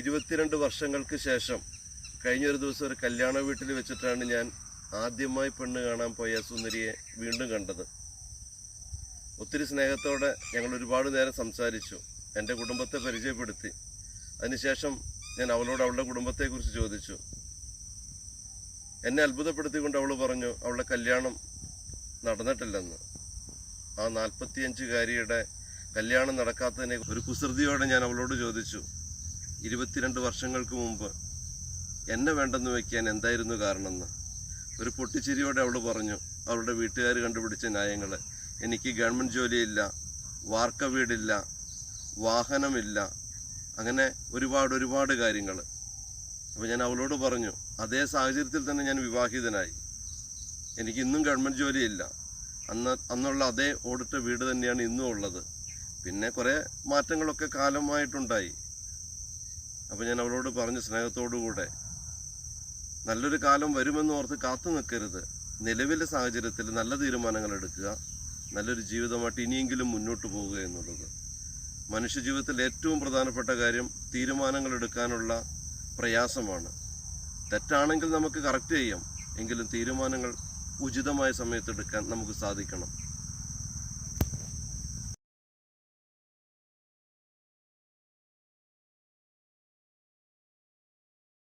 22 വർഷങ്ങൾക്ക് ശേഷം കഴിഞ്ഞൊരു ദിവസം ഒരു കല്യാണ വീട്ടിൽ വെച്ചിട്ടാണ് ഞാൻ ആദ്യമായി പെണ്ണ് കാണാൻ പോയ സുന്ദരിയെ വീണ്ടും കണ്ടത്. ഒത്തിരി സ്നേഹത്തോടെ ഞങ്ങൾ ഒരുപാട് നേരം സംസാരിച്ചു. എൻ്റെ കുടുംബത്തെ പരിചയപ്പെടുത്തി. അതിനുശേഷം ഞാൻ അവളോട് അവളുടെ കുടുംബത്തെക്കുറിച്ച് ചോദിച്ചു. എന്നെ അത്ഭുതപ്പെടുത്തിക്കൊണ്ട് അവൾ പറഞ്ഞു അവളുടെ കല്യാണം നടന്നിട്ടില്ലെന്ന്. ആ 45-കാരിയുടെ കല്യാണം നടക്കാത്തതിനെ ഒരു കുസൃതിയോടെ ഞാൻ അവളോട് ചോദിച്ചു, 22 വർഷങ്ങൾക്ക് മുമ്പ് എന്നെ വേണ്ടെന്ന് വയ്ക്കാൻ എന്തായിരുന്നു കാരണമെന്ന്. ഒരു പൊട്ടിച്ചിരിയോടെ അവൾ പറഞ്ഞു അവളുടെ വീട്ടുകാർ കണ്ടുപിടിച്ച ന്യായങ്ങൾ. എനിക്ക് ഗവൺമെൻറ് ജോലിയില്ല, വാർക്ക വീടില്ല, വാഹനമില്ല, അങ്ങനെ ഒരുപാട് കാര്യങ്ങൾ. അപ്പോൾ ഞാൻ അവളോട് പറഞ്ഞു, അതേ സാഹചര്യത്തിൽ തന്നെ ഞാൻ വിവാഹിതനായി. എനിക്കിന്നും ഗവൺമെൻറ് ജോലിയില്ല. അന്നുള്ള അതേ ഓടിട്ട വീട് തന്നെയാണ് ഇന്നും ഉള്ളത്. പിന്നെ കുറേ മാറ്റങ്ങളൊക്കെ കാലമായിട്ടുണ്ടായി. അപ്പോൾ ഞാൻ അവളോട് പറഞ്ഞു സ്നേഹത്തോടുകൂടെ, നല്ലൊരു കാലം വരുമെന്ന് ഓർത്ത് കാത്തു നിൽക്കരുത്. നിലവിലെ സാഹചര്യത്തിൽ നല്ല തീരുമാനങ്ങൾ എടുക്കുക, നല്ലൊരു ജീവിതമായിട്ട് ഇനിയെങ്കിലും മുന്നോട്ട് പോവുക എന്നുള്ളത്. മനുഷ്യജീവിതത്തിൽ ഏറ്റവും പ്രധാനപ്പെട്ട കാര്യം തീരുമാനങ്ങൾ എടുക്കാനുള്ള പ്രയാസമാണ്. തെറ്റാണെങ്കിൽ നമുക്ക് കറക്റ്റ് ചെയ്യാം, എങ്കിലും തീരുമാനങ്ങൾ ഉചിതമായ സമയത്തെടുക്കാൻ നമുക്ക് സാധിക്കണം.